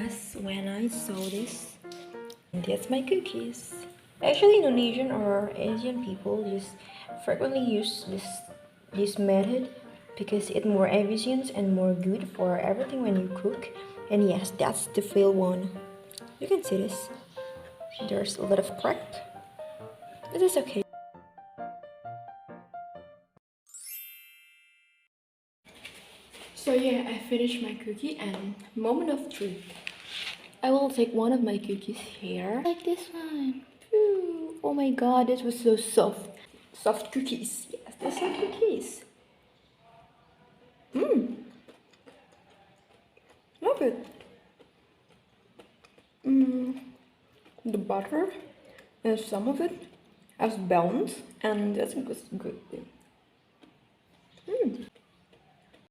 guess when I saw this. And that's my cookies. Actually, Indonesian or Asian people just frequently use this method because it's more efficient and more good for everything when you cook. And yes, that's the fail one. You can see this. There's a lot of crack. It is okay. So yeah, I finished my cookie and moment of truth. I will take one of my cookies here. Like this one. Ooh, oh my god, this was so soft. Soft cookies. Yes, they're soft cookies. Mmm. Love it. Mmm. The butter and some of it has balance, and that's a good thing.